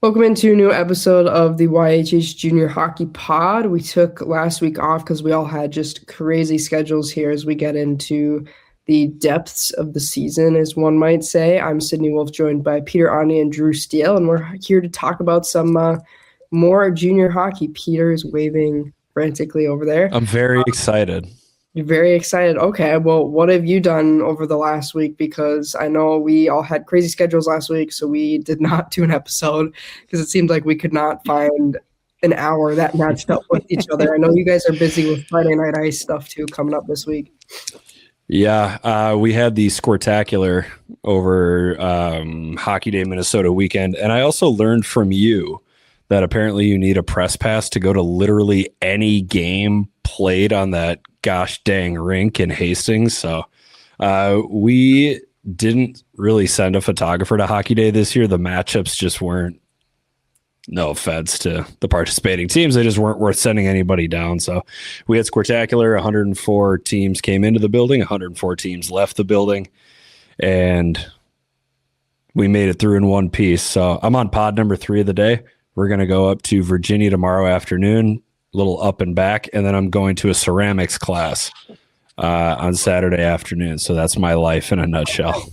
Welcome into a new episode of the YHH Junior Hockey Pod. We took last week off because we all had just crazy schedules here as we get into the depths of the season, as one might say. I'm Sydney Wolf, joined by Peter Ani and Drew Steele, and we're here to talk about some more junior hockey. Peter is waving frantically over there. I'm very excited. You're very excited. Okay, well, what have you done over the last week? Because I know we all had crazy schedules last week, so we did not do an episode because it seemed like we could not find an hour that matched up with each other. I know you guys are busy with Friday Night Ice stuff too coming up this week. Yeah, we had the Squirtacular over Hockey Day Minnesota weekend, and I also learned from you that apparently you need a press pass to go to literally any game played on that gosh dang rink in Hastings. So we didn't really send a photographer to Hockey Day this year. The matchups just weren't, no offense to the participating teams, they just weren't worth sending anybody down. So we had Squirtacular. 104 teams came into the building, 104 teams left the building, and we made it through in one piece. So I'm on pod number 3 of the day. We're going to go up to Virginia tomorrow afternoon, a little up and back, and then I'm going to a ceramics class on Saturday afternoon. So that's my life in a nutshell.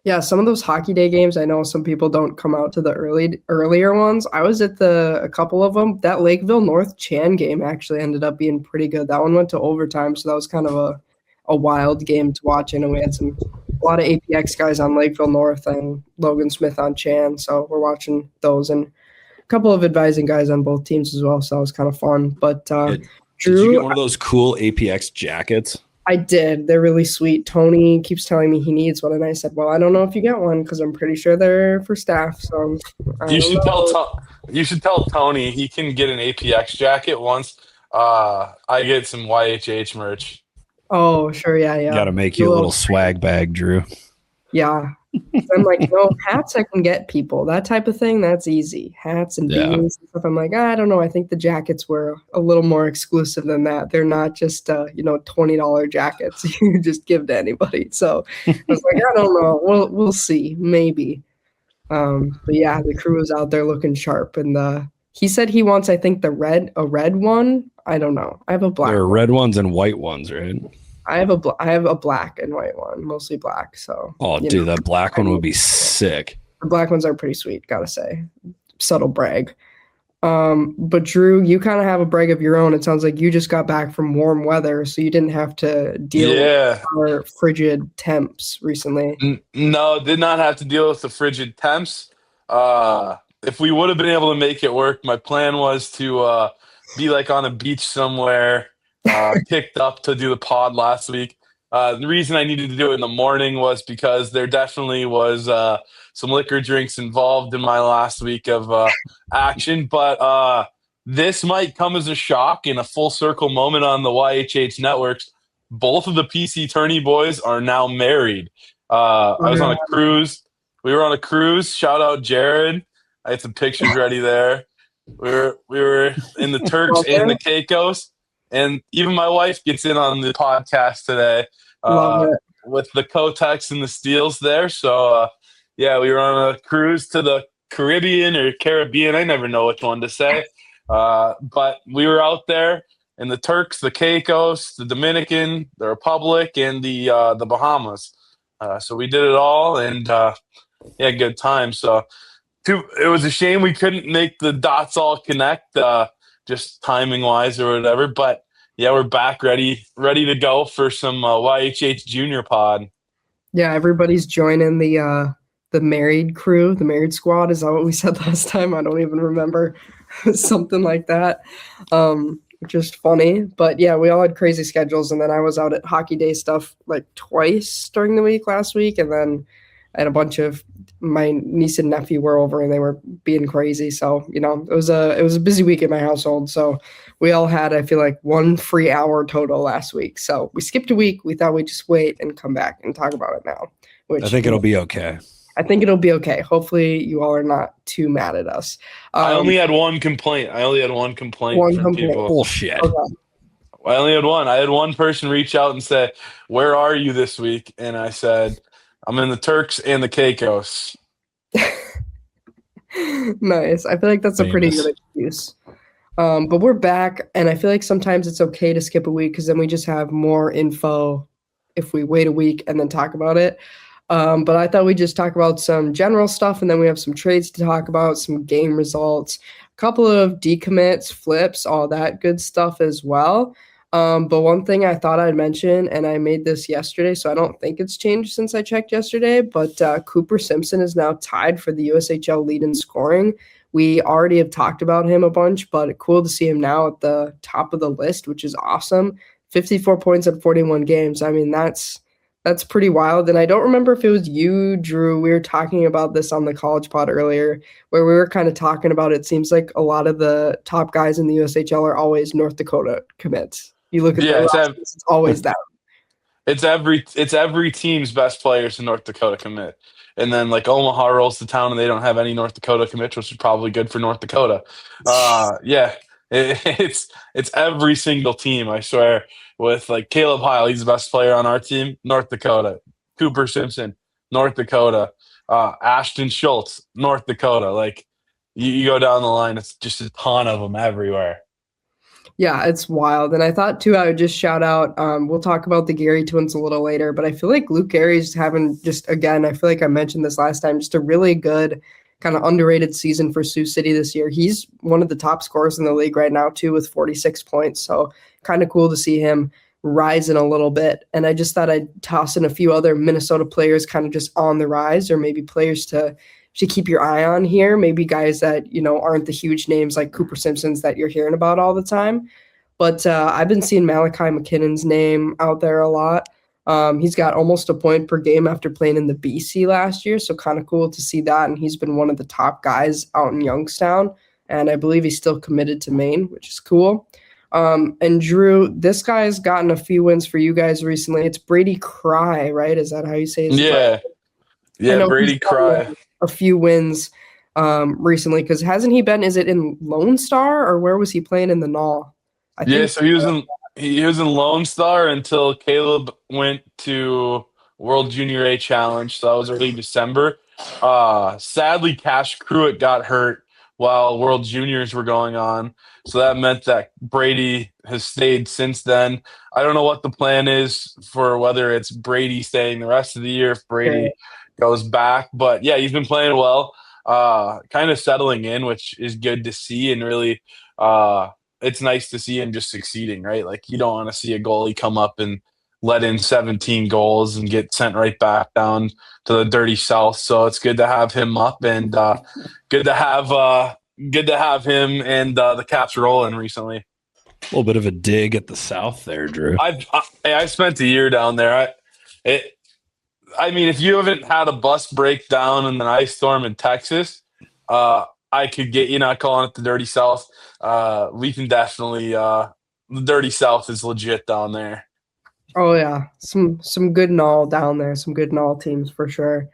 Yeah, some of those Hockey Day games, I know some people don't come out to the earlier ones. I was at a couple of them. That Lakeville North Chan game actually ended up being pretty good. That one went to overtime, so that was kind of a wild game to watch. And we had a lot of APX guys on Lakeville North and Logan Smith on Chan, so we're watching those. And a couple of advising guys on both teams as well, so that was kind of fun. But Drew, did you get one of those cool APX jackets? I did. They're really sweet. Tony keeps telling me he needs one, and I said, well, I don't know if you get one because I'm pretty sure they're for staff. So you should tell Tony he can get an APX jacket once I get some YHH merch. Oh, sure, yeah. Got to make you a little swag bag, Drew. Yeah. I'm like, no, hats I can get people. That type of thing, that's easy. Hats and beanies and stuff. I'm like, I don't know. I think the jackets were a little more exclusive than that. They're not just, $20 jackets you just give to anybody. So I was like, I don't know. We'll see. Maybe. But yeah, the crew was out there looking sharp. And he said he wants, I think, a red one. I don't know. I have a black. There are red ones and white ones, right? I have a black and white one, mostly black. So, dude, that black one would be sick. The black ones are pretty sweet, gotta say. Subtle brag. But Drew, you kind of have a brag of your own. It sounds like you just got back from warm weather, so you didn't have to deal with our frigid temps recently. No, did not have to deal with the frigid temps. If we would have been able to make it work, my plan was to be like on a beach somewhere. Picked up to do the pod last week. The reason I needed to do it in the morning was because there definitely was some liquor drinks involved in my last week of action. But this might come as a shock in a full circle moment on the YHH networks. Both of the PC Tourney boys are now married. I was on a cruise. We were on a cruise. Shout out Jared. I had some pictures ready there. We were in the Turks and the Caicos. And even my wife gets in on the podcast today with the Kotex and the Steels there. So, we were on a cruise to the Caribbean or Caribbean. I never know which one to say. But we were out there in the Turks, the Caicos, the Dominican, the Republic, and the Bahamas. So we did it all, and good time. So it was a shame we couldn't make the dots all connect. Just timing wise or whatever, but we're back ready to go for some YHH Junior Pod. Yeah, everybody's joining the married crew, the married squad. Is that what we said last time? I don't even remember. Something like that. Just funny, but we all had crazy schedules, and then I was out at Hockey Day stuff like twice during the week last week, and then I had a bunch of my niece and nephew were over and they were being crazy. So, it was a busy week in my household. So we all had, I feel like, 1 free hour total last week. So we skipped a week. We thought we'd just wait and come back and talk about it now. Which I think it'll be okay. I think it'll be okay. Hopefully you all are not too mad at us. I only had one complaint. From people. Bullshit. Okay. I only had one. I had one person reach out and say, "Where are you this week?" And I said, I'm in the Turks and the Caicos. Nice. I feel like that's a pretty Famous. good excuse. But we're back, and I feel like sometimes it's okay to skip a week because then we just have more info if we wait a week and then talk about it. But I thought we'd just talk about some general stuff, and then we have some trades to talk about, some game results, a couple of decommits, flips, all that good stuff as well. But one thing I thought I'd mention, and I made this yesterday, so I don't think it's changed since I checked yesterday, but Cooper Simpson is now tied for the USHL lead in scoring. We already have talked about him a bunch, but cool to see him now at the top of the list, which is awesome. 54 points in 41 games. I mean, that's pretty wild. And I don't remember if it was you, Drew. We were talking about this on the college pod earlier, where we were kind of talking about it seems like a lot of the top guys in the USHL are always North Dakota commits. You look at Yeah, their rosters, it's always that. it's every team's best players in North Dakota commit. And then like Omaha rolls to town and they don't have any North Dakota commits, which is probably good for North Dakota. Yeah, it's every single team, I swear. With like Caleb Heil, he's the best player on our team, North Dakota. Cooper Simpson, North Dakota. Ashton Schultz, North Dakota. Like you go down the line, it's just a ton of them everywhere. Yeah, it's wild. And I thought too, I would just shout out, we'll talk about the Gary twins a little later, but I feel like Luke Gary's having just, again, I feel like I mentioned this last time, just a really good kind of underrated season for Sioux City this year. He's one of the top scorers in the league right now too, with 46 points. So kind of cool to see him rising a little bit. And I just thought I'd toss in a few other Minnesota players kind of just on the rise, or maybe players to keep your eye on here. Maybe guys that, aren't the huge names like Cooper Simpson's that you're hearing about all the time. But I've been seeing Malachi McKinnon's name out there a lot. He's got almost a point per game after playing in the BC last year, so kind of cool to see that. And he's been one of the top guys out in Youngstown, and I believe he's still committed to Maine, which is cool. And Drew, this guy's gotten a few wins for you guys recently. It's Brady Cry, right? Is that how you say his Yeah. Yeah, Brady Cry. a few wins recently, because hasn't he been, is it in Lone Star or where was he playing in the Null? Yeah, so he was in Lone Star until Caleb went to World Junior A Challenge. So that was early December. Sadly, Cash Cruitt got hurt while World Juniors were going on. So that meant that Brady has stayed since then. I don't know what the plan is for whether it's Brady staying the rest of the year, if Brady goes back. But yeah, he's been playing well, kind of settling in, which is good to see. And really, it's nice to see him just succeeding, right? Like you don't want to see a goalie come up and let in 17 goals and get sent right back down to the dirty South. So it's good to have him up, and good to have him and the Caps rolling recently. A little bit of a dig at the South there, Drew. I spent a year down there. I mean, if you haven't had a bus breakdown in an ice storm in Texas, I could get you not calling it the dirty South. We can definitely the dirty South is legit down there. Oh yeah, some good Null down there, some good Null teams for sure.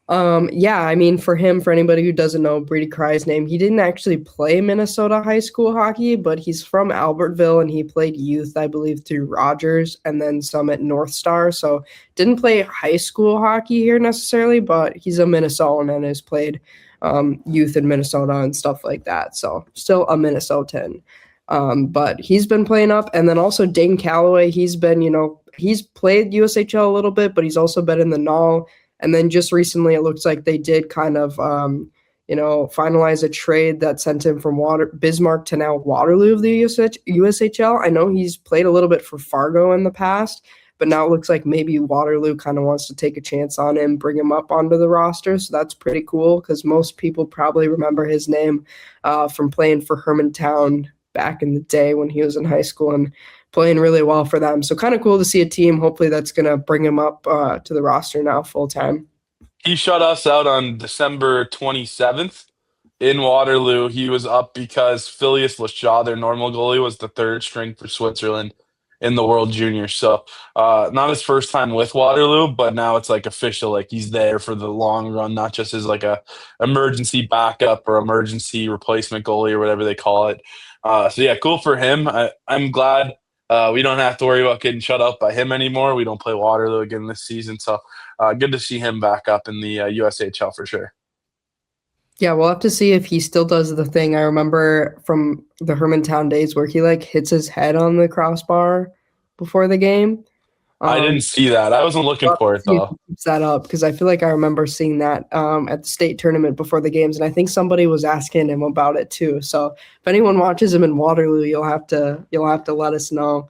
Yeah, I mean, for anybody who doesn't know Brady Cry's name, he didn't actually play Minnesota high school hockey, but he's from Albertville and he played youth, I believe, through Rogers and then some at North Star. So didn't play high school hockey here necessarily, but he's a Minnesotan and has played youth in Minnesota and stuff like that. So still a Minnesotan. But he's been playing up. And then also Dane Calloway, he's been, he's played USHL a little bit, but he's also been in the Null. And then just recently, it looks like they did kind of, finalize a trade that sent him from Bismarck to now Waterloo of the USHL. I know he's played a little bit for Fargo in the past, but now it looks like maybe Waterloo kind of wants to take a chance on him, bring him up onto the roster. So that's pretty cool because most people probably remember his name from playing for Hermantown back in the day when he was in high school and playing really well for them. So kind of cool to see a team. Hopefully that's going to bring him up to the roster now full time. He shut us out on December 27th in Waterloo. He was up because Phileas Lashaw, their normal goalie, was the third string for Switzerland in the World Juniors. So not his first time with Waterloo, but now it's like official. Like he's there for the long run, not just as like a emergency backup or emergency replacement goalie or whatever they call it. So yeah, cool for him. I'm glad we don't have to worry about getting shut out by him anymore. We don't play Waterloo again this season. So good to see him back up in the USHL for sure. Yeah, we'll have to see if he still does the thing. I remember from the Hermantown days where he like hits his head on the crossbar before the game. I didn't Um, see that. I wasn't looking we'll have for to it see if he though. keeps that up because I feel like I remember seeing that at the state tournament before the games, and I think somebody was asking him about it too. So if anyone watches him in Waterloo, you'll have to let us know.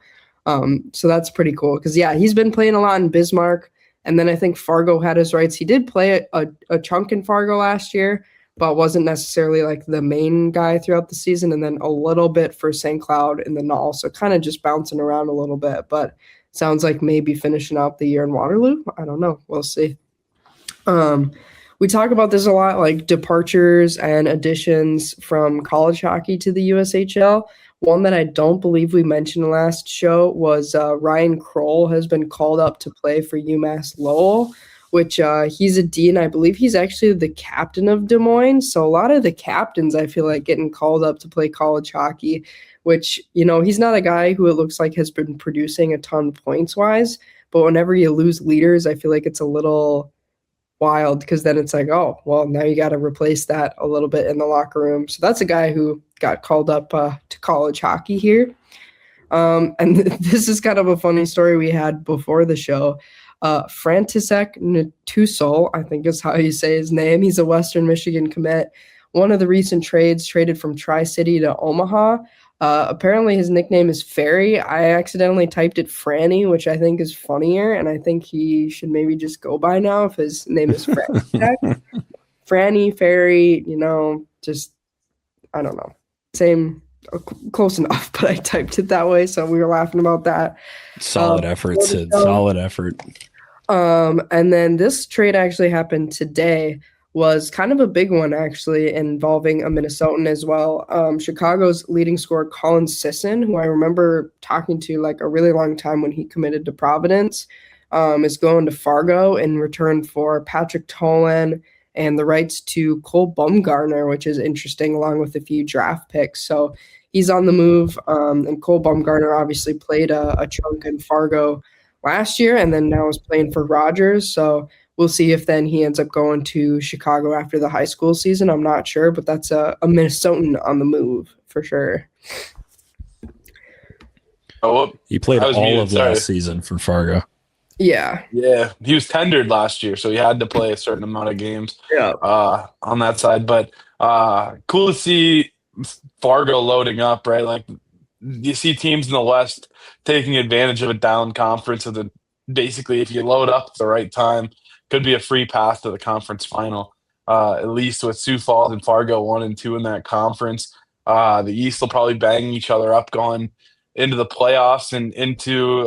So that's pretty cool because yeah, he's been playing a lot in Bismarck, and then I think Fargo had his rights. He did play a chunk in Fargo last year, but wasn't necessarily like the main guy throughout the season, and then a little bit for St. Cloud in the Null. So kind of just bouncing around a little bit, but sounds like maybe finishing out the year in Waterloo. I don't know. We'll see. Um, we talk about this a lot, like departures and additions from college hockey to the USHL. One that I don't believe we mentioned last show was Ryan Kroll has been called up to play for UMass Lowell, which he's a D, and I believe he's actually the captain of Des Moines. So a lot of the captains, I feel like, getting called up to play college hockey, which, he's not a guy who it looks like has been producing a ton points-wise, but whenever you lose leaders, I feel like it's a little wild because then it's like, oh, well, now you got to replace that a little bit in the locker room. So that's a guy who got called up to college hockey here. And this is kind of a funny story we had before the show. František Netusol, I think is how you say his name. He's a Western Michigan commit. One of the recent trades traded from Tri-City to Omaha. Apparently his nickname is Ferry. I accidentally typed it Franny, which I think is funnier, and I think he should maybe just go by now if his name is Franny. Franny, Ferry, just, I don't know. Same, close enough, but I typed it that way, so we were laughing about that. Solid effort, Sid. Solid effort. And then this trade actually happened today. Was kind of a big one, actually, involving a Minnesotan as well. Chicago's leading scorer, Colin Sisson, who I remember talking to like a really long time when he committed to Providence, is going to Fargo in return for Patrick Tolan and the rights to Cole Bumgarner, which is interesting, along with a few draft picks. So he's on the move. And Cole Bumgarner obviously played a chunk in Fargo last year and then now is playing for Rogers. So we'll see if then he ends up going to Chicago after the high school season. I'm not sure, but that's a Minnesotan on the move for sure. He played all of last season for Fargo. Yeah. Yeah. He was tendered last year, so he had to play a certain amount of games on that side. But cool to see Fargo loading up, right? Like you see teams in the West taking advantage of a down conference of the basically if you load up at the right time, could be a free path to the conference final, at least with Sioux Falls and Fargo 1 and 2 in that conference. The East will probably bang each other up going into the playoffs and into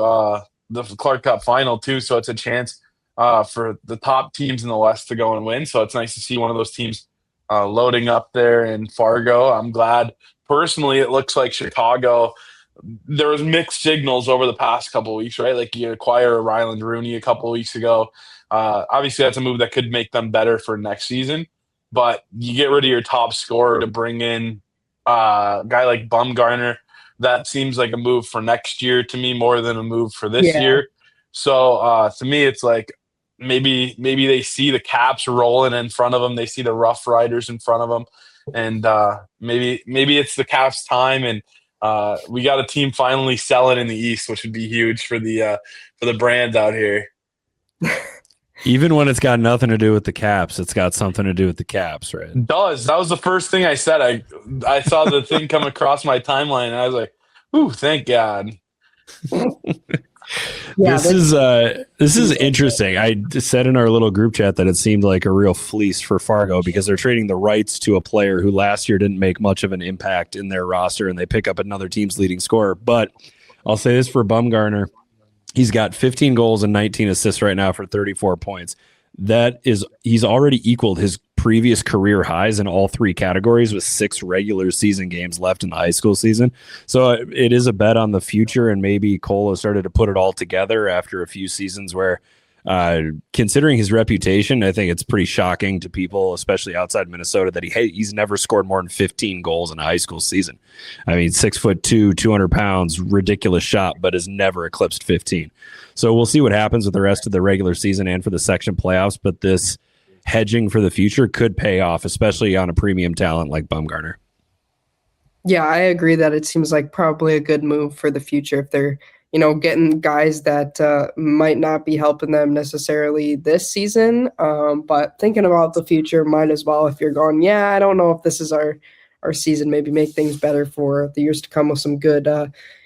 the Clark Cup final too. So it's a chance for the top teams in the West to go and win. So it's nice to see one of those teams loading up there in Fargo. I'm glad personally. It looks like Chicago. There was mixed signals over the past couple of weeks, right? Like you acquire a Ryland Rooney a couple of weeks ago. Obviously, that's a move that could make them better for next season. But you get rid of your top scorer to bring in a guy like Bumgarner. That seems like a move for next year to me more than a move for this year. So to me, it's like maybe they see the Caps rolling in front of them. They see the Rough Riders in front of them. And maybe it's the Caps' time and we got a team finally selling in the East, which would be huge for the brands out here. Even when it's got nothing to do with the Caps, it's got something to do with the Caps, right? It does. That was the first thing I said. I saw the thing come across my timeline, and I was like, "Ooh, thank God." This is interesting. I said in our little group chat that it seemed like a real fleece for Fargo because they're trading the rights to a player who last year didn't make much of an impact in their roster, and they pick up another team's leading scorer. But I'll say this for Bumgarner. He's got 15 goals and 19 assists right now for 34 points. He's already equaled his previous career highs in all three categories with 6 regular season games left in the high school season. So it is a bet on the future, and maybe Cole has started to put it all together after a few seasons where, considering his reputation, I think it's pretty shocking to people, especially outside Minnesota, that he's never scored more than 15 goals in a high school season. I mean, 6'2", 200 pounds, ridiculous shot, but has never eclipsed 15. So we'll see what happens with the rest of the regular season and for the section playoffs. But this hedging for the future could pay off, especially on a premium talent like Bumgarner. Yeah, I agree that it seems like probably a good move for the future if they're, getting guys that might not be helping them necessarily this season. But thinking about the future, might as well, if you're going, I don't know if this is our season, maybe make things better for the years to come with some good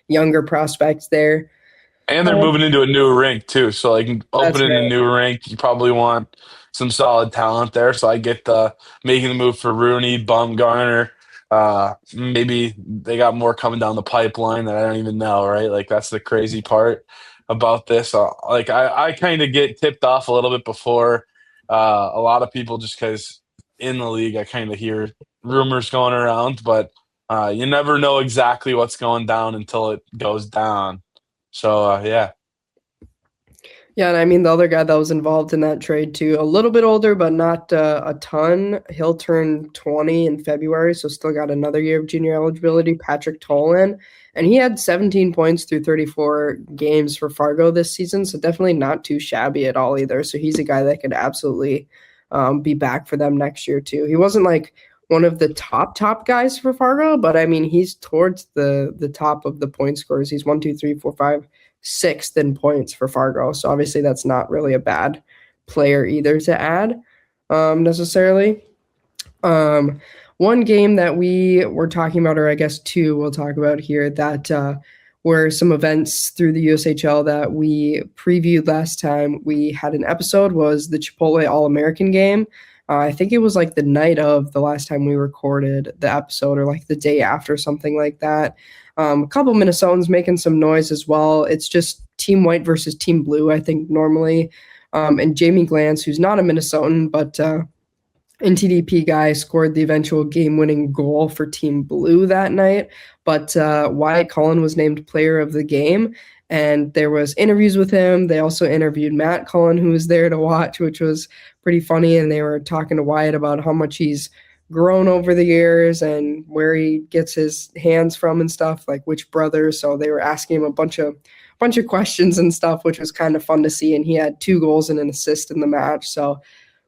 younger prospects there. And they're moving into a new rink too. So like opening a new rink, you probably want some solid talent there. So I get making the move for Rooney, Bumgarner. Maybe they got more coming down the pipeline that I don't even know, right? Like that's the crazy part about this. Like I kind of get tipped off a little bit before a lot of people just because in the league I kind of hear rumors going around, but you never know exactly what's going down until it goes down. So, yeah. Yeah, and I mean, the other guy that was involved in that trade, too, a little bit older, but not a ton. He'll turn 20 in February, so still got another year of junior eligibility, Patrick Tolan. And he had 17 points through 34 games for Fargo this season, so definitely not too shabby at all either. So he's a guy that could absolutely be back for them next year, too. He wasn't like one of the top guys for Fargo, but I mean, he's towards the top of the point scorers. He's 1, 2, 3, 4, 5, 6th in points for Fargo. So obviously that's not really a bad player either to add necessarily. One game that we were talking about, or I guess two we'll talk about here, that were some events through the USHL that we previewed last time we had an episode, was the Chipotle All-American game. I think it was like the night of the last time we recorded the episode, or like the day after, something like that. A couple Minnesotans making some noise as well. It's just Team White versus Team Blue, I think, normally. And Jamie Glantz, who's not a Minnesotan, but NTDP guy, scored the eventual game-winning goal for Team Blue that night. But Wyatt Cullen was named player of the game, and there was interviews with him. They also interviewed Matt Cullen, who was there to watch, which was pretty funny. And they were talking to Wyatt about how much he's grown over the years and where he gets his hands from and stuff, like which brother. So they were asking him a bunch of questions and stuff, which was kind of fun to see. And he had 2 goals and an assist in the match. So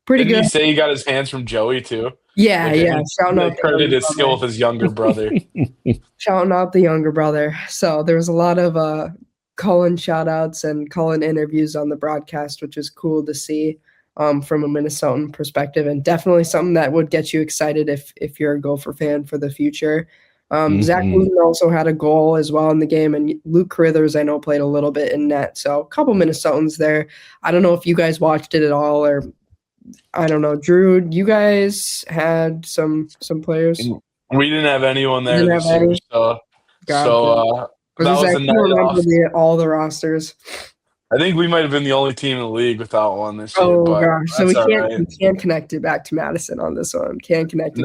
pretty Didn't good. he say he got his hands from Joey too? Yeah, like, yeah. Shouting out credited his skill with his younger brother. Shouting out the younger brother. So there was a lot of Cullen shout outs and Cullen interviews on the broadcast, which is cool to see from a Minnesotan perspective, and definitely something that would get you excited if you're a Gopher fan for the future. Zach Wooten also had a goal as well in the game, and Luke Carithers, I know, played a little bit in net. So a couple Minnesotans there. I don't know if you guys watched it at all, or I don't know. Drew, you guys had some players? We didn't have anyone there this year, so that was a night off. All the rosters. I think we might have been the only team in the league without one this year. Oh gosh, so we right. can't connect it back to Madison on this one. Can't connect it.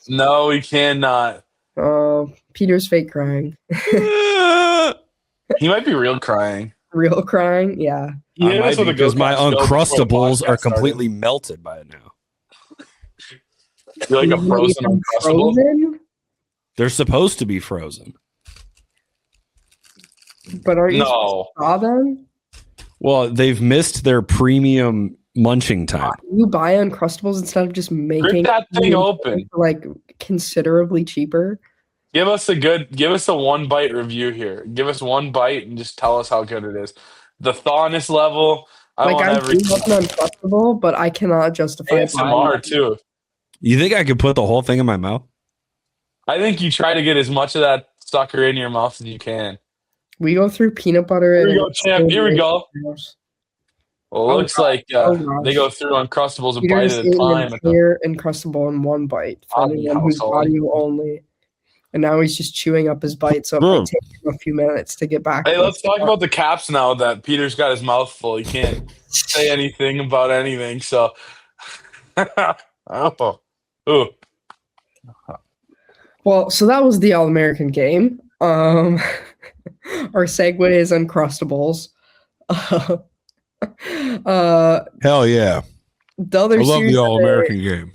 No, we cannot. Oh, Peter's fake crying. He might be real crying. Real crying, yeah. Because my Uncrustables are completely melted by it now. You're like a frozen Uncrustable? Frozen? They're supposed to be frozen. But are you supposed to thaw them? Well, they've missed their premium munching time. You buy Uncrustables instead of just making that thing open, like considerably cheaper. Give us a 1 bite review here. Give us 1 bite and just tell us how good it is. The thawness level. I love an Uncrustable, but I cannot justify ASMR too. You think I could put the whole thing in my mouth? I think you try to get as much of that sucker in your mouth as you can. We go through peanut butter. Here we go, champ. Here we go. Well, it looks like they go through Uncrustables a bite at a time. Entire Uncrustable in 1 bite for anyone who's audio only. And now he's just chewing up his bite, so it might take him a few minutes to get back. Hey, let's talk about the Caps now that Peter's got his mouth full. He can't say anything about anything, so... Ooh. Well, so that was the All-American game. Our segue is Uncrustables. Hell yeah. I love the All-American game.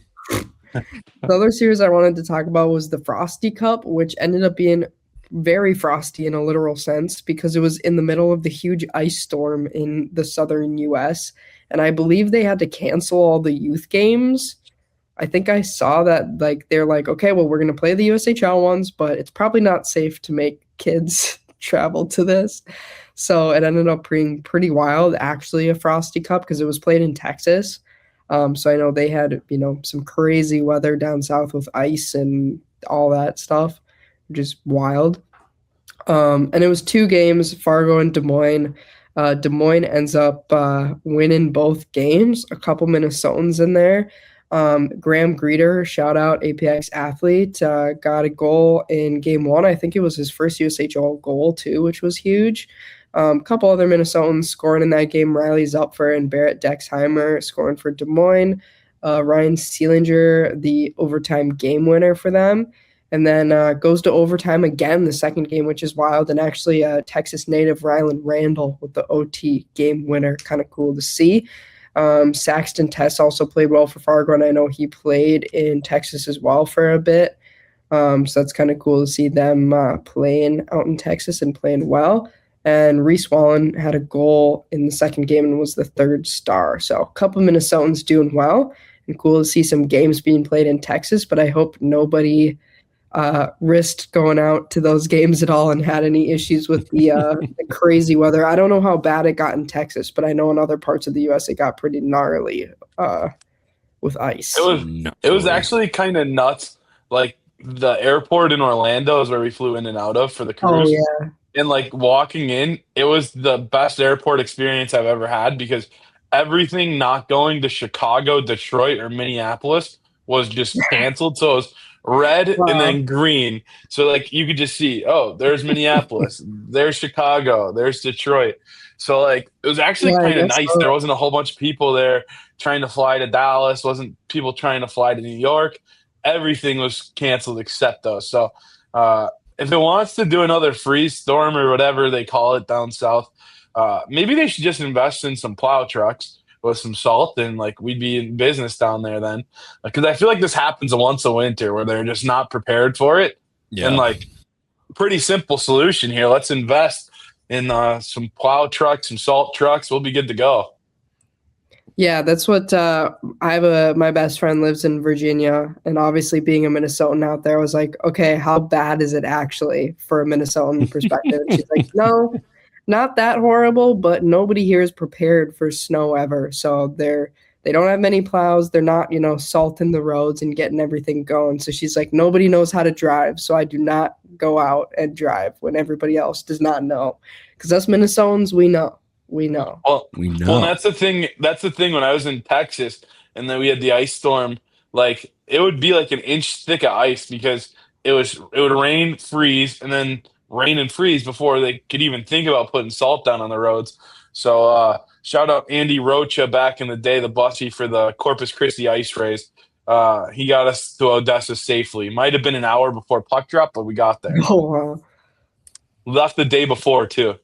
The other series I wanted to talk about was the Frosty Cup, which ended up being very frosty in a literal sense because it was in the middle of the huge ice storm in the southern U.S. and I believe they had to cancel all the youth games. I think I saw that like they're like, okay, well, we're going to play the USHL ones, but it's probably not safe to make kids travel to this. So it ended up being pretty wild, actually, a Frosty Cup because it was played in Texas. So I know they had, some crazy weather down south with ice and all that stuff, which is wild. And it was 2 games, Fargo and Des Moines. Des Moines ends up winning both games. A couple Minnesotans in there. Graham Greeter, shout out APX athlete, got a goal in game 1. I think it was his first USHL goal too, which was huge. A couple other Minnesotans scoring in that game. Riley Zupfer and Barrett Dexheimer scoring for Des Moines. Ryan Seelinger, the overtime game winner for them. And then goes to overtime again the second game, which is wild. And actually, Texas native Rylan Randall with the OT game winner. Kind of cool to see. Saxton Tess also played well for Fargo, and I know he played in Texas as well for a bit. So that's kind of cool to see them playing out in Texas and playing well. And Reese Wallen had a goal in the second game and was the 3rd star. So a couple Minnesotans doing well, and cool to see some games being played in Texas. But I hope nobody risked going out to those games at all and had any issues with the crazy weather. I don't know how bad it got in Texas, but I know in other parts of the U.S. it got pretty gnarly with ice. It was actually kind of nuts. Like the airport in Orlando is where we flew in and out of for the cruise. Oh, yeah. And like walking in, it was the best airport experience I've ever had because everything not going to Chicago, Detroit, or Minneapolis was just canceled. So it was red and then green. So like you could just see, oh, there's Minneapolis, there's Chicago, there's Detroit. So like it was actually kind of nice. There wasn't a whole bunch of people there trying to fly to Dallas, wasn't people trying to fly to New York. Everything was canceled except those. So if it wants to do another freeze storm or whatever they call it down south, maybe they should just invest in some plow trucks with some salt, and like we'd be in business down there then. Because I feel like this happens once a winter where they're just not prepared for it. Yeah. And like, pretty simple solution here. Let's invest in some plow trucks, some salt trucks. We'll be good to go. Yeah, that's what my best friend lives in Virginia, and obviously being a Minnesotan out there, I was like, okay, how bad is it actually for a Minnesotan perspective? And she's like, no, not that horrible, but nobody here is prepared for snow ever. So they don't have many plows. They're not, salting the roads and getting everything going. So she's like, nobody knows how to drive. So I do not go out and drive when everybody else does not know. Because us Minnesotans, we know. Well, that's the thing. That's the thing. When I was in Texas and then we had the ice storm, like it would be like an inch thick of ice because it would rain, freeze, and then rain and freeze before they could even think about putting salt down on the roads. So shout out Andy Rocha back in the day, the bussy for the Corpus Christi ice race. He got us to Odessa safely. Might have been an hour before puck drop, but we got there. Oh, wow. Left the day before too.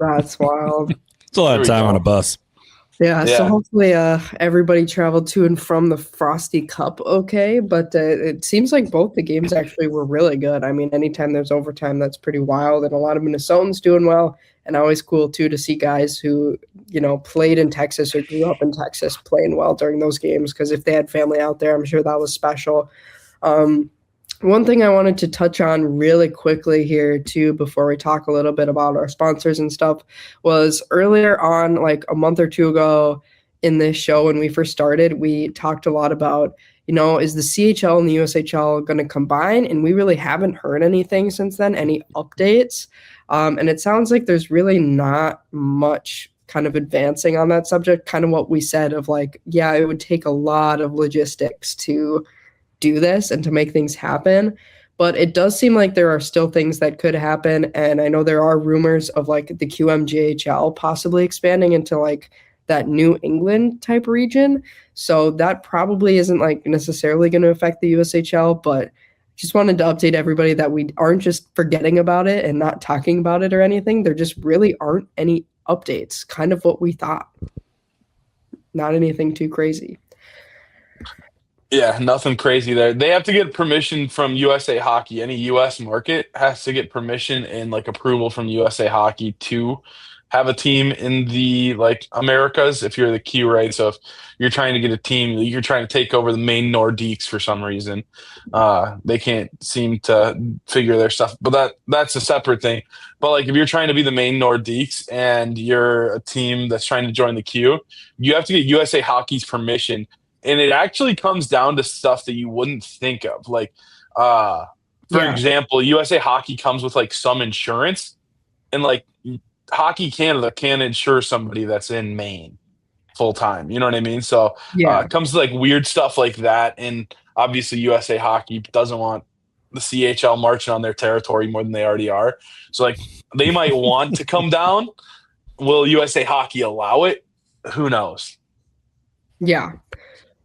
That's wild. It's a lot of time on a bus. Yeah, so hopefully everybody traveled to and from the Frosty Cup okay, but it seems like both the games actually were really good. I mean, anytime there's overtime, that's pretty wild, and a lot of Minnesotans doing well, and always cool, too, to see guys who, played in Texas or grew up in Texas playing well during those games, because if they had family out there, I'm sure that was special. One thing I wanted to touch on really quickly here too, before we talk a little bit about our sponsors and stuff, was earlier on, like a month or two ago in this show when we first started, we talked a lot about, is the CHL and the USHL going to combine? And we really haven't heard anything since then, any updates. And it sounds like there's really not much kind of advancing on that subject, kind of what we said of like, yeah, it would take a lot of logistics to do this and to make things happen, but it does seem like there are still things that could happen. And I know there are rumors of like the QMJHL possibly expanding into like that New England type region. So that probably isn't like necessarily going to affect the USHL, but just wanted to update everybody that we aren't just forgetting about it and not talking about it or anything. There just really aren't any updates, kind of what we thought. Not anything too crazy. Yeah, nothing crazy there. They have to get permission from USA Hockey. Any U.S. market has to get permission and like approval from USA Hockey to have a team in the like Americas if you're the Q, right? So if you're trying to get a team, you're trying to take over the main Nordiques for some reason. They can't seem to figure their stuff, but that's a separate thing. But like if you're trying to be the main Nordiques and you're a team that's trying to join the Q, you have to get USA Hockey's permission. And it actually comes down to stuff that you wouldn't think of. Like, for example, USA Hockey comes with like some insurance, and like Hockey Canada can't insure somebody that's in Maine full time. You know what I mean? So it comes to like weird stuff like that. And obviously USA Hockey doesn't want the CHL marching on their territory more than they already are. So like they might want to come down. Will USA Hockey allow it? Who knows? Yeah.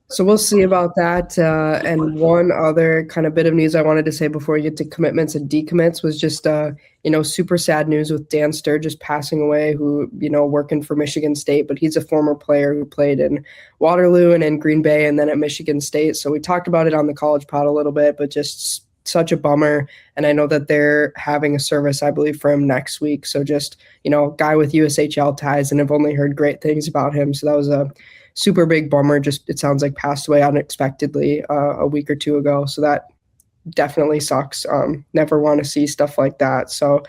So we'll see about that. And one other kind of bit of news I wanted to say before we get to commitments and decommits was just, super sad news with Dan Sturgis passing away, who, working for Michigan State, but he's a former player who played in Waterloo and in Green Bay and then at Michigan State. So we talked about it on the College Pod a little bit, but just such a bummer. And I know that they're having a service, I believe, for him next week. So just, guy with USHL ties, and I've only heard great things about him. So that was a super big bummer. Just, it sounds like passed away unexpectedly a week or two ago. So that definitely sucks. Never want to see stuff like that. So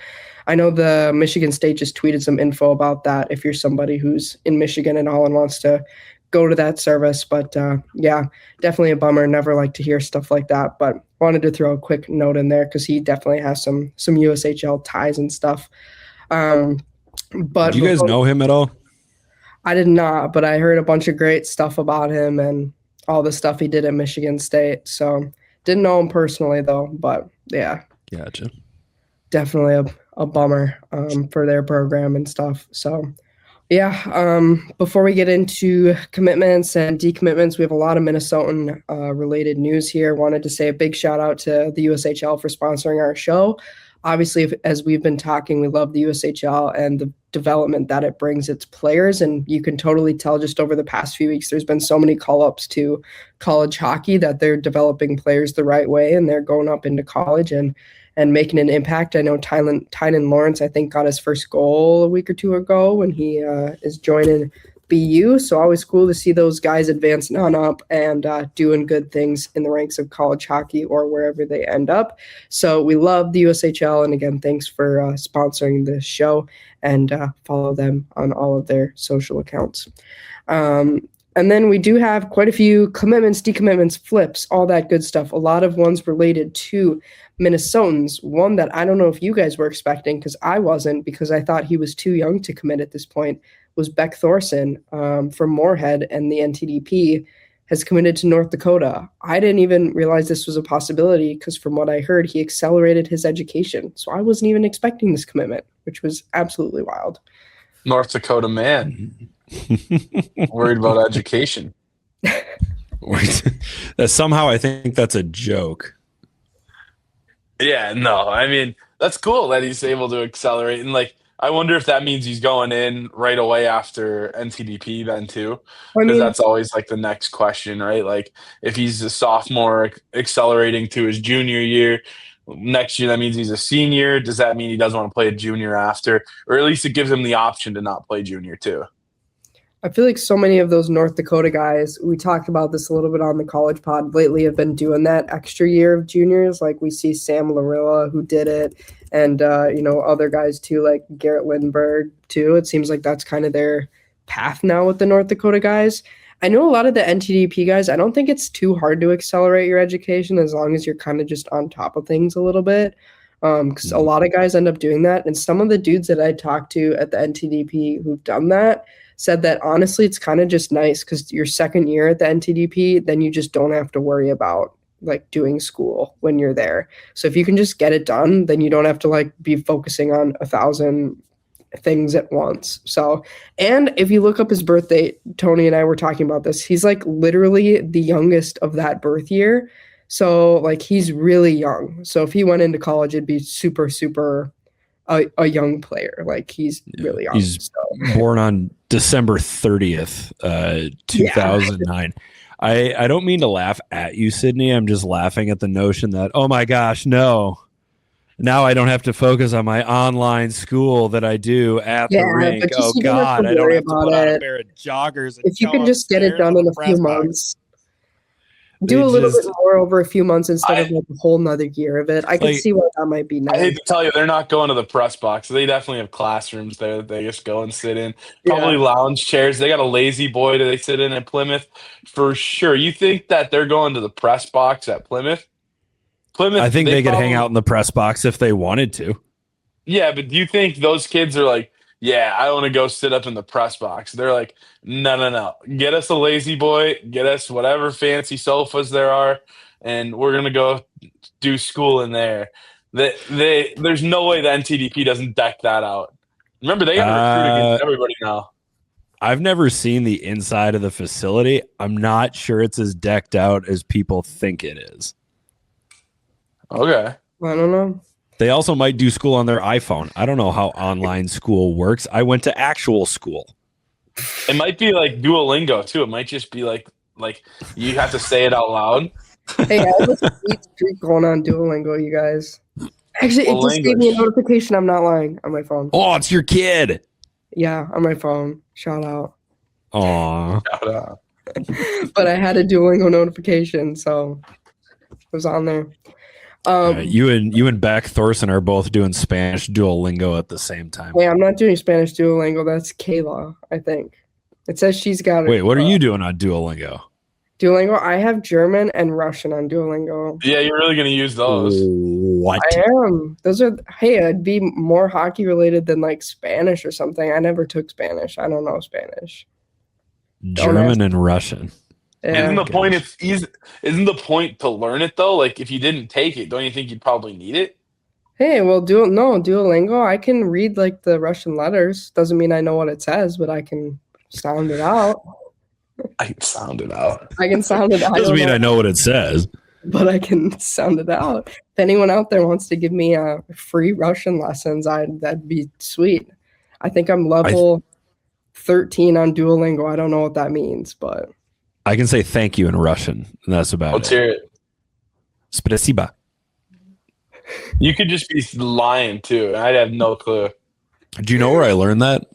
I know the Michigan State just tweeted some info about that if you're somebody who's in Michigan and all and wants to go to that service. But definitely a bummer. Never like to hear stuff like that. But wanted to throw a quick note in there because he definitely has some USHL ties and stuff. But do you guys know him at all? I did not, but I heard a bunch of great stuff about him and all the stuff he did at Michigan State. So didn't know him personally though, but yeah. Gotcha. Definitely a bummer for their program and stuff. So before we get into commitments and decommitments, we have a lot of Minnesotan related news here. Wanted to say a big shout out to the USHL for sponsoring our show. Obviously, as we've been talking, we love the USHL and the development that it brings its players. And you can totally tell just over the past few weeks, there's been so many call-ups to college hockey that they're developing players the right way and they're going up into college and making an impact. I know Tynan Lawrence, I think, got his first goal a week or two ago when he is joining BU. So always cool to see those guys advancing on up and doing good things in the ranks of college hockey or wherever they end up. So we love the USHL. And again, thanks for sponsoring this show, and follow them on all of their social accounts. And then we do have quite a few commitments, decommitments, flips, all that good stuff. A lot of ones related to Minnesotans. One that I don't know if you guys were expecting, because I wasn't, because I thought he was too young to commit at this point, was Beck Thorson from Moorhead, and the NTDP has committed to North Dakota. I didn't even realize this was a possibility because from what I heard, he accelerated his education. So I wasn't even expecting this commitment, which was absolutely wild. North Dakota man. Worried about education. Somehow I think that's a joke. Yeah, no, I mean, that's cool that he's able to accelerate. And like, I wonder if that means he's going in right away after NTDP then too. Because that's always like the next question, right? Like if he's a sophomore accelerating to his junior year, next year that means he's a senior. Does that mean he doesn't want to play a junior after? Or at least it gives him the option to not play junior too. I feel like so many of those North Dakota guys, we talked about this a little bit on the College Pod lately, have been doing that extra year of juniors. Like we see Sam Larilla who did it, and other guys too, like Garrett Lindbergh too. It seems like that's kind of their path now with the North Dakota guys. I know a lot of the NTDP guys, I don't think it's too hard to accelerate your education as long as you're kind of just on top of things a little bit. Because a lot of guys end up doing that. And some of the dudes that I talked to at the NTDP who've done that said that honestly, it's kind of just nice because your second year at the NTDP, then you just don't have to worry about like doing school when you're there. So if you can just get it done, then you don't have to like be focusing on 1,000 things at once. So, and if you look up his birth date, Tony and I were talking about this, he's like literally the youngest of that birth year. So like he's really young. So if he went into college, it'd be super, super a young player. Like he's really young. He's born on December 30th, 2009. I don't mean to laugh at you, Sydney. I'm just laughing at the notion that, oh my gosh, no. Now I don't have to focus on my online school that I do at the rink. but Oh you don't have God, to I don't worry have to about put on a it. pair of joggers and If you go can just get it upstairs done to in the a few press box. months, do a little bit more over a few months instead of like a whole nother year of it. I can see why that might be nice. I hate to tell you, they're not going to the press box. They definitely have classrooms there that they just go and sit in. Probably lounge chairs. They got a lazy boy that they sit in at Plymouth for sure. You think that they're going to the press box at Plymouth? I think they could hang out in the press box if they wanted to. Yeah, but do you think those kids are like, yeah, I want to go sit up in the press box? They're like, no. Get us a lazy boy, get us whatever fancy sofas there are, and we're gonna go do school in there. There's no way the NTDP doesn't deck that out. Remember, they got to recruit against everybody now. I've never seen the inside of the facility. I'm not sure it's as decked out as people think it is. Okay. I don't know. They also might do school on their iPhone. I don't know how online school works. I went to actual school. It might be like Duolingo too. It might just be like you have to say it out loud. Hey, I have a sweet streak going on Duolingo, you guys. Actually, it just gave me a notification. I'm not lying, on my phone. Oh, it's your kid. Yeah, on my phone. Shout out. Aw. Shout out. But I had a Duolingo notification, so it was on there. You and Beck Thorson are both doing Spanish Duolingo at the same time. Wait, I'm not doing Spanish Duolingo. That's Kayla, I think. It says she's got it. Wait, what are you doing on Duolingo? Duolingo? I have German and Russian on Duolingo. Yeah, you're really going to use those. What? I am. Those are, hey, it'd be more hockey related than like Spanish or something. I never took Spanish. I don't know Spanish. German and Russian. Yeah. Isn't the point to learn it though? Like if you didn't take it, don't you think you'd probably need it? Hey, well, Duolingo. I can read like the Russian letters. Doesn't mean I know what it says, but I can sound it out. I can sound it out. Doesn't mean I know what it says, but I can sound it out. If anyone out there wants to give me free Russian lessons, that'd be sweet. I think I'm level 13 on Duolingo. I don't know what that means, but I can say thank you in Russian, and that's about Let's hear it. Spasiba. You could just be lying too. I'd have no clue. Do you know where I learned that?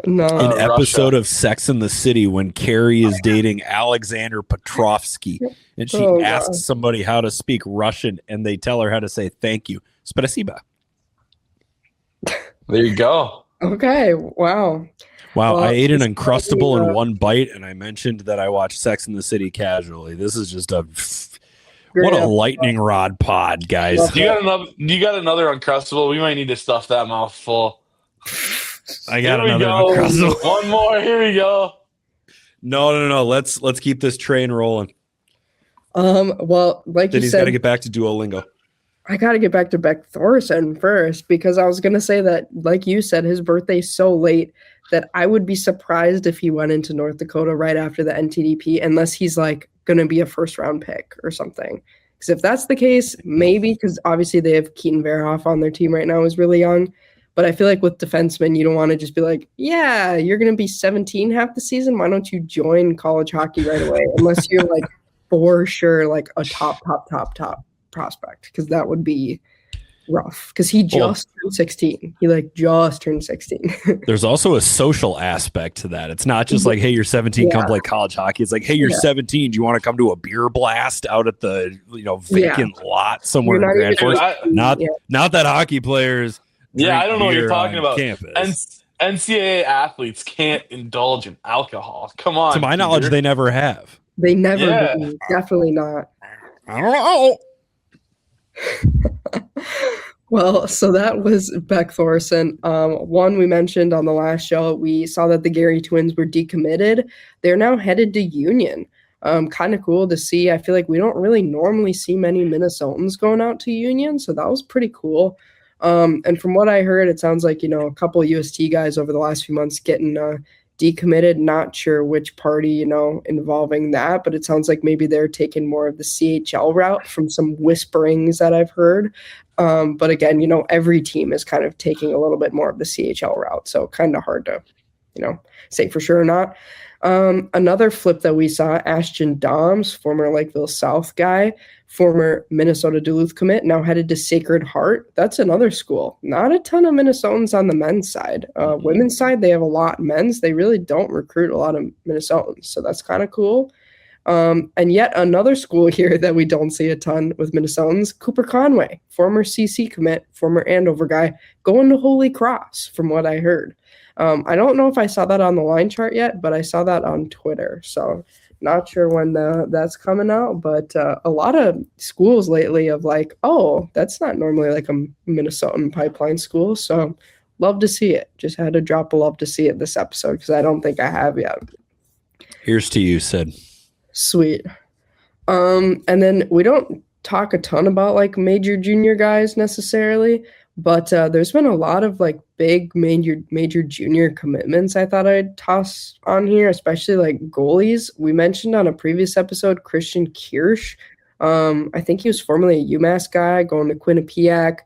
No. An episode of Sex and the City when Carrie is dating Alexander Petrovsky, and she asks somebody how to speak Russian, and they tell her how to say thank you. Spasiba. There you go. Okay. Wow. Wow, I ate an Uncrustable in one bite, and I mentioned that I watched Sex and the City casually. This is just what a lightning rod pod, guys. You got another Uncrustable? We might need to stuff that mouth full. I got another Uncrustable. One more. Here we go. No. Let's keep this train rolling. Well, like then you he's said, got to get back to Duolingo. I got to get back to Beck Thorson first because I was going to say that, like you said, his birthday's so late that I would be surprised if he went into North Dakota right after the NTDP, unless he's like going to be a first round pick or something. Because if that's the case, maybe, because obviously they have Keaton Verhoff on their team right now, who's really young. But I feel like with defensemen, you don't want to just be like, yeah, you're going to be 17 half the season. Why don't you join college hockey right away? Unless you're like for sure like a top prospect, because that would be rough. Because he just turned 16. He just turned 16. There's also a social aspect to that. It's not just like, hey, you're 17, come play college hockey. It's like, hey, you're 17. Do you want to come to a beer blast out at the vacant lot somewhere in Grand Forks? Not that hockey players. Yeah, I don't know what you're talking about. Campus. NCAA athletes can't indulge in alcohol. Come on. To my knowledge, they never have. They never do. Definitely not. I don't know. Well, so that was Beck Thorson. One we mentioned on the last show, we saw that the Gary twins were decommitted. They're now headed to Union. Kind of cool to see. I feel like we don't really normally see many Minnesotans going out to Union, so that was pretty cool. And from what I heard, it sounds like, a couple of UST guys over the last few months getting decommitted. Not sure which party, involving that, but it sounds like maybe they're taking more of the CHL route from some whisperings that I've heard. But again, every team is kind of taking a little bit more of the CHL route. So kind of hard to, say for sure or not. Another flip that we saw, Ashton Doms, former Lakeville South guy, former Minnesota Duluth commit, now headed to Sacred Heart. That's another school. Not a ton of Minnesotans on the men's side. Women's side, they have a lot. Men's, they really don't recruit a lot of Minnesotans, so that's kind of cool. And yet another school here that we don't see a ton with Minnesotans, Cooper Conway, former CC commit, former Andover guy, going to Holy Cross, from what I heard. I don't know if I saw that on the line chart yet, but I saw that on Twitter. So not sure when that's coming out, but a lot of schools lately of like, oh, that's not normally like a Minnesotan pipeline school. So love to see it. Just had to drop a love to see it this episode because I don't think I have yet. Here's to you, Sid. Sweet. And then we don't talk a ton about like major junior guys necessarily, but there's been a lot of like big major junior commitments I thought I'd toss on here, especially like goalies. We mentioned on a previous episode Christian Kirsch. I think he was formerly a UMass guy going to Quinnipiac.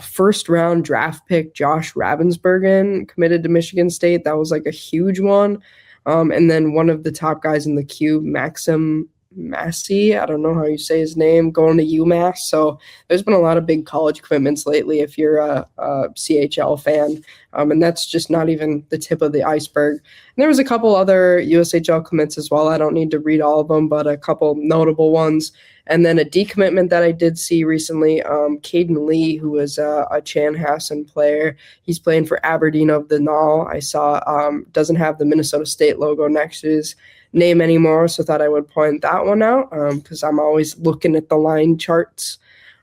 First round draft pick Josh Ravensbergen committed to Michigan State. That was like a huge one. And then one of the top guys in the queue, Maxim Massey, I don't know how you say his name, going to UMass. So there's been a lot of big college commitments lately if you're a CHL fan. And that's just not even the tip of the iceberg. And there was a couple other USHL commits as well. I don't need to read all of them, but a couple notable ones. And then a decommitment that I did see recently, Caden Lee, who was a Chanhassen player. He's playing for Aberdeen of the Null. I saw doesn't have the Minnesota State logo next to his name anymore, so thought I would point that one out because I'm always looking at the line charts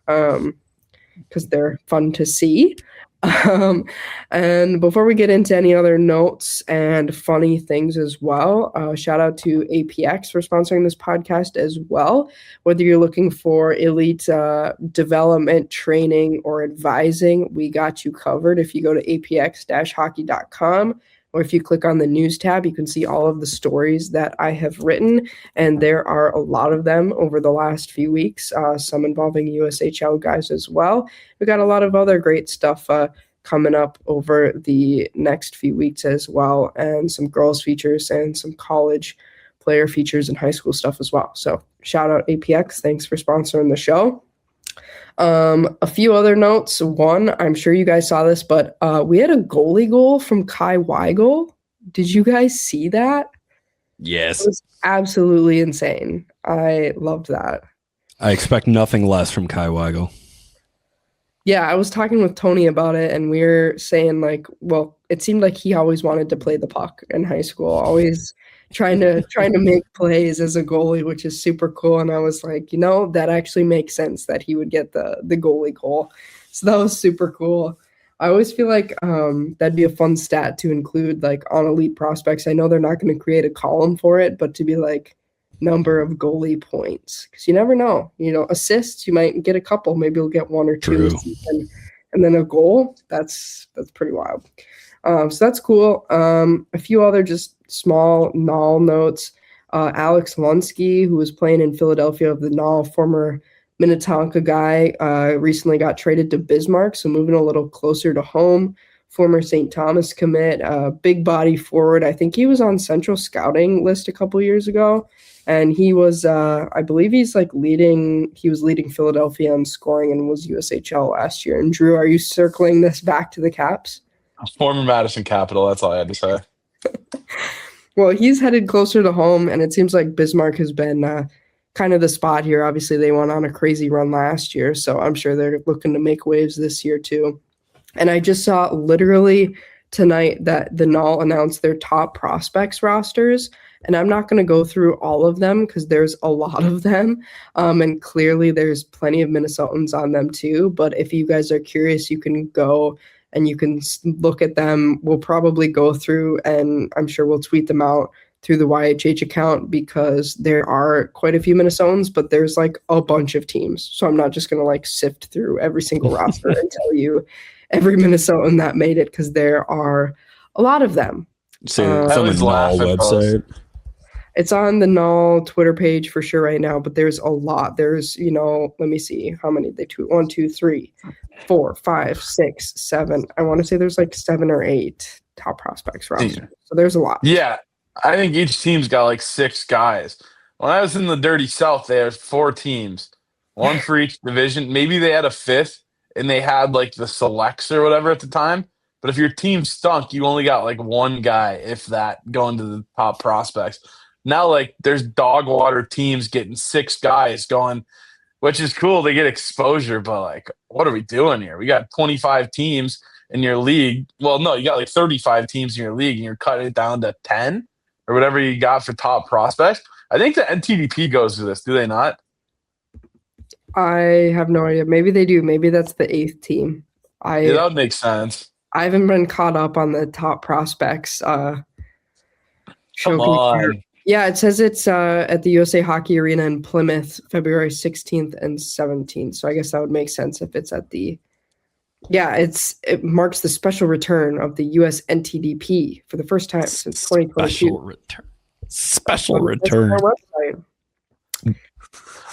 because they're fun to see. And before we get into any other notes and funny things as well, shout out to APX for sponsoring this podcast as well. Whether you're looking for elite development, training, or advising, we got you covered. If you go to apx-hockey.com, or if you click on the news tab, you can see all of the stories that I have written, and there are a lot of them over the last few weeks, some involving USHL guys as well. We got a lot of other great stuff coming up over the next few weeks as well, and some girls features and some college player features and high school stuff as well. So shout out APX. Thanks for sponsoring the show. A few other notes. One, I'm sure you guys saw this, but we had a goalie goal from Kai Weigel. Did you guys see that? Yes. It was absolutely insane. I loved that. I expect nothing less from Kai Weigel. Yeah, I was talking with Tony about it, and we were saying, like, well, it seemed like he always wanted to play the puck in high school, always trying to make plays as a goalie, which is super cool. And I was like, that actually makes sense that he would get the goalie goal. So that was super cool. I always feel like that'd be a fun stat to include, like, on elite prospects. I know they're not going to create a column for it, but to be like number of goalie points, because you never know. Assists, you might get a couple, maybe you'll get one or two this season, and then a goal. That's pretty wild. So that's cool. A few other just small Null notes. Alex Lunsky, who was playing in Philadelphia of the Null, former Minnetonka guy, recently got traded to Bismarck, so moving a little closer to home. Former St. Thomas commit, big body forward. I think he was on Central Scouting list a couple years ago, and he was, I believe he was leading Philadelphia in scoring and was USHL last year. And Drew, are you circling this back to the Caps? Former Madison Capital, that's all I had to say. Well, he's headed closer to home, and it seems like Bismarck has been kind of the spot here. Obviously, they went on a crazy run last year, so I'm sure they're looking to make waves this year too. And I just saw literally tonight that the Null announced their top prospects rosters, and I'm not going to go through all of them because there's a lot of them, and clearly there's plenty of Minnesotans on them too. But if you guys are curious, you can go and you can look at them. We'll probably go through, and I'm sure we'll tweet them out through the YHH account because there are quite a few Minnesotans, but there's like a bunch of teams. So I'm not just going to like sift through every single roster and tell you every Minnesotan that made it because there are a lot of them. So it's on the Null website. It's on the Null Twitter page for sure right now, but there's a lot. There's, let me see how many they tweet. 1, 2, 3, 4, 5, 6, 7. I want to say there's like 7 or 8 top prospects roster. So there's a lot. Yeah. I think each team's got like 6 guys. When I was in the Dirty South, they had 4 teams, one for each division. Maybe they had a 5th, and they had like the selects or whatever at the time. But if your team stunk, you only got like one guy, if that, going to the top prospects. Now, like, there's dog water teams getting 6 guys going, which is cool. They get exposure, but like, what are we doing here? We got 25 teams in your league. Well, no, you got like 35 teams in your league, and you're cutting it down to 10 or whatever you got for top prospects. I think the NTDP goes to this. Do they not? I have no idea. Maybe they do. Maybe that's the 8th team. Yeah, that would make sense. I haven't been caught up on the top prospects. Come showcase here. on. Yeah, it says it's at the USA Hockey Arena in Plymouth, February 16th and 17th. So I guess that would make sense if it's at the. Yeah, it marks the special return of the US NTDP for the first time since 2022. Special return.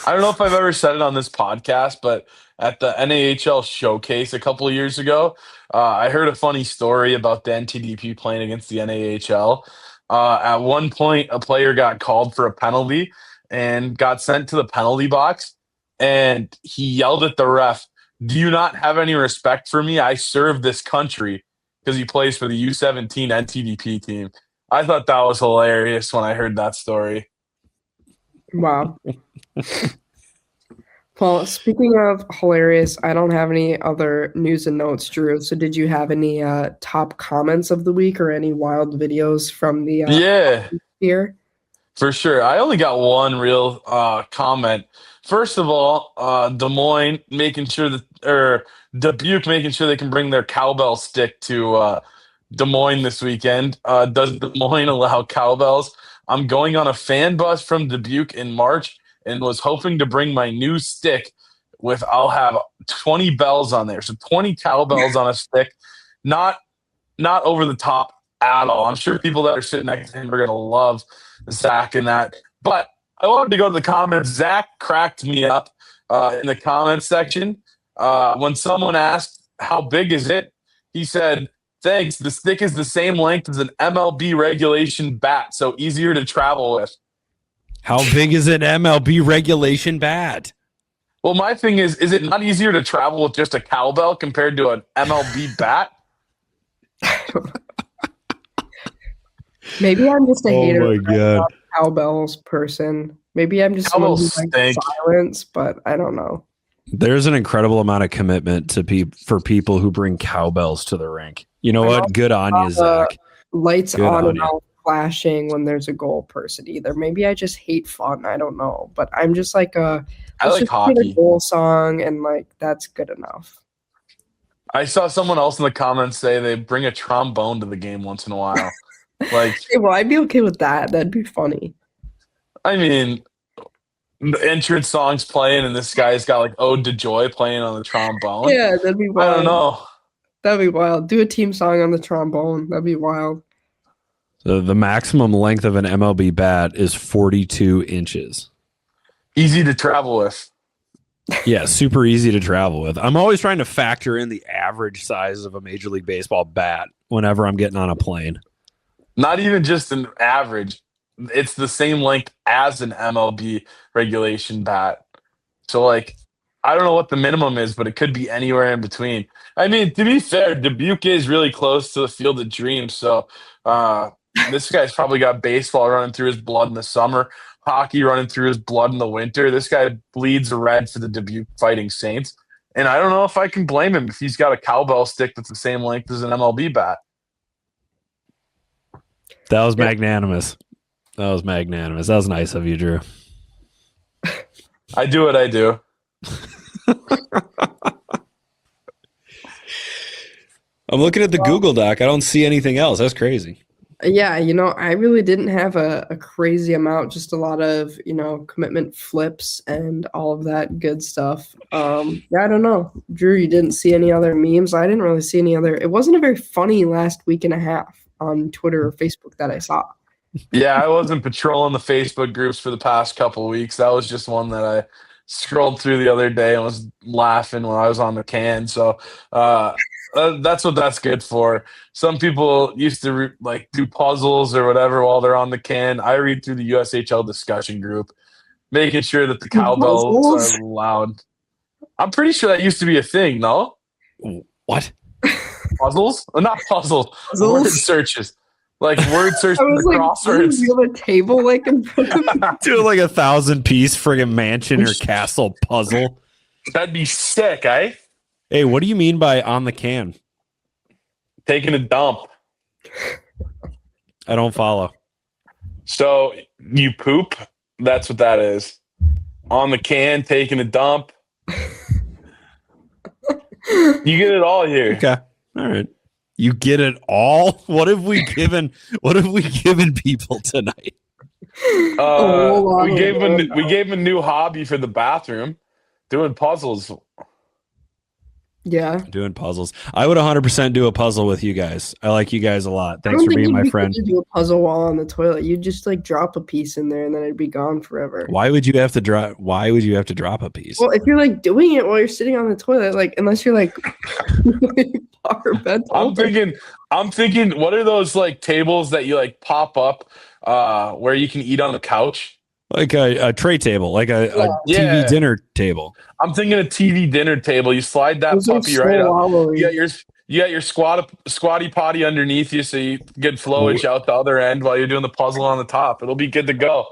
I don't know if I've ever said it on this podcast, but at the NAHL showcase a couple of years ago, I heard a funny story about the NTDP playing against the NAHL. At one point, a player got called for a penalty and got sent to the penalty box, and he yelled at the ref, "Do you not have any respect for me? I serve this country," because he plays for the U17 NTDP team. I thought that was hilarious when I heard that story. Wow. Well, speaking of hilarious, I don't have any other news and notes, Drew. So did you have any top comments of the week or any wild videos from the here? For sure. I only got one real comment. First of all, Des Moines making sure that, or Dubuque making sure they can bring their cowbell stick to Des Moines this weekend. Does Des Moines allow cowbells? I'm going on a fan bus from Dubuque in March and was hoping to bring my new stick with, I'll have 20 bells on there. So 20 cowbells on a stick. Not over the top at all. I'm sure people that are sitting next to him are going to love Zach and that. But I wanted to go to the comments. Zach cracked me up in the comments section. When someone asked, how big is it? He said, thanks. The stick is the same length as an MLB regulation bat, so easier to travel with. How big is an MLB regulation bat? Well, my thing is it not easier to travel with just a cowbell compared to an MLB bat? Maybe I'm just a hater. Oh my God. Cowbells person. Maybe I'm just someone who likes silence, but I don't know. There's an incredible amount of commitment for people who bring cowbells to the rink. You know what? Good on you, Zach. Lights on and off flashing when there's a goal person either. Maybe I just hate fun. I don't know. But I'm just like I like hockey. A goal song and like that's good enough. I saw someone else in the comments say they bring a trombone to the game once in a while. Like, hey, well, I'd be okay with that. That'd be funny. I mean, the entrance song's playing and this guy's got like Ode to Joy playing on the trombone. Yeah, that'd be wild. I don't know. That'd be wild. Do a team song on the trombone. That'd be wild. So the maximum length of an MLB bat is 42 inches. Easy to travel with. Yeah, super easy to travel with. I'm always trying to factor in the average size of a Major League Baseball bat whenever I'm getting on a plane. Not even just an average. It's the same length as an MLB regulation bat. So, like, I don't know what the minimum is, but it could be anywhere in between. I mean, to be fair, Dubuque is really close to the Field of Dreams. So, this guy's probably got baseball running through his blood in the summer, hockey running through his blood in the winter. This guy bleeds red for the Dubuque Fighting Saints. And I don't know if I can blame him if he's got a cowbell stick that's the same length as an MLB bat. That was magnanimous. That was magnanimous. That was nice of you, Drew. I do what I do. I'm looking at the Google Doc. I don't see anything else. That's crazy. Yeah, I really didn't have a crazy amount, just a lot of, commitment flips and all of that good stuff. Yeah, I don't know. Drew, you didn't see any other memes? I didn't really see any other. It wasn't a very funny last week and a half on Twitter or Facebook that I saw. Yeah, I wasn't patrolling the Facebook groups for the past couple of weeks. That was just one that I scrolled through the other day and was laughing when I was on the can. So That's what that's good for. Some people used to do puzzles or whatever while they're on the can. I read through the USHL discussion group, making sure that the cowbells are Puzzles? loud. I'm pretty sure that used to be a thing. No What? puzzles, not puzzles. Puzzles? Word searches, like word search I for was like, crosswords. do you have a table like in front of me? Do like 1,000-piece friggin' mansion or castle puzzle. That'd be sick, eh? Hey, what do you mean by on the can? Taking a dump. I don't follow. So you poop. That's what that is. On the can, taking a dump. You get it all here. Okay. All right. You get it all? What have we given people tonight? We gave him a new hobby for the bathroom, doing puzzles. Yeah. Doing puzzles. I would 100% do a puzzle with you guys. I like you guys a lot. Thanks for being my friend. You do a puzzle while on the toilet. You just like drop a piece in there and then it'd be gone forever. Why would you have to drop a piece? Well, if you're like doing it while you're sitting on the toilet, like unless you're like power bent I'm over. thinking, what are those like tables that you like pop up where you can eat on the couch? Like a tray table, like a Yeah. TV dinner table. I'm thinking a TV dinner table. You slide that Those are puppy right so up. wobbly. You got your squatty potty underneath you, so you get flowage out the other end while you're doing the puzzle on the top. It'll be good to go.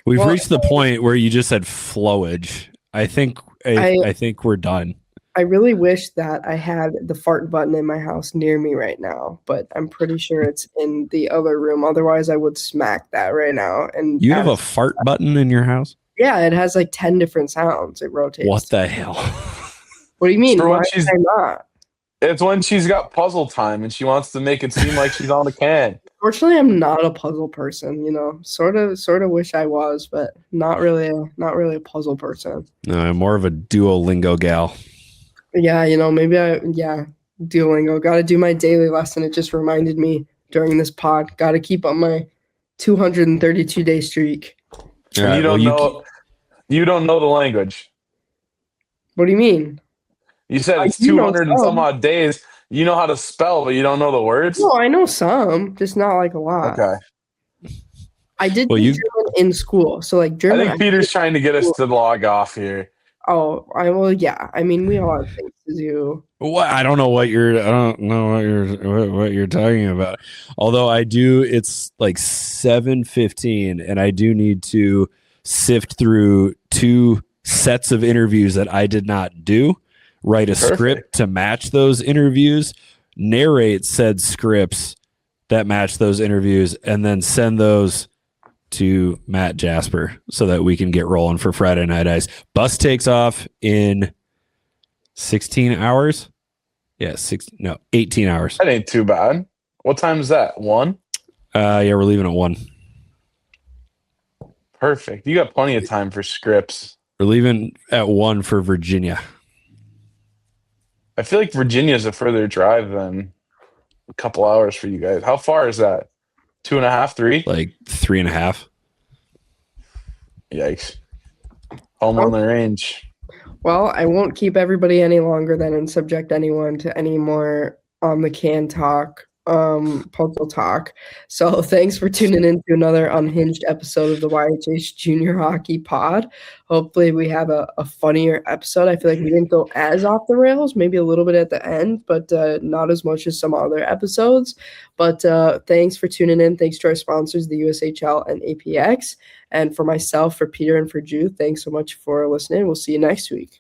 We've reached the point where you just said flowage. I think we're done. I really wish that I had the fart button in my house near me right now, but I'm pretty sure it's in the other room. Otherwise, I would smack that right now. And You have a fart button in your house? Yeah, it has like 10 different sounds. It rotates. What the hell? What do you mean? For Why when is I not? It's when she's got puzzle time and she wants to make it seem like she's on the can. Fortunately, I'm not a puzzle person. You know, sort of wish I was, but not really a puzzle person. No, I'm more of a Duolingo gal. Yeah, you know, Duolingo. Got to do my daily lesson. It just reminded me during this pod. Got to keep up my 232-day streak. Yeah, you don't know the language. What do you mean? You said it's 200 and some odd days. You know how to spell, but you don't know the words? No, I know some, just not like a lot. Okay. I did German in school. So like German. I think Peter's trying to get us to log off here. Oh, yeah. I mean, we all have things to do. What? I don't know what you're talking about. Although I do, it's like 7:15, and I do need to sift through 2 sets of interviews that I did not do. Write a script to match those interviews, narrate said scripts that match those interviews, and then send those to Matt Jasper so that we can get rolling for Friday Night Ice. Bus takes off in 16 hours. Yeah, 18 hours. That ain't too bad. What time is that? 1? Yeah, we're leaving at 1. Perfect. You got plenty of time for scripts. We're leaving at 1 for Virginia. I feel like Virginia's a further drive than a couple hours for you guys. How far is that? 2.5, 3? Like 3.5. Yikes. Home on the range. Well, I won't keep everybody any longer then and subject anyone to any more on the can talk, puzzle talk. So thanks for tuning in to another unhinged episode of the YHH Junior Hockey Pod. Hopefully we have a funnier episode. I feel like we didn't go as off the rails, maybe a little bit at the end, but not as much as some other episodes. But thanks for tuning in. Thanks to our sponsors, the USHL and APX. And for myself, for Peter, and for Drew, thanks so much for listening. We'll see you next week.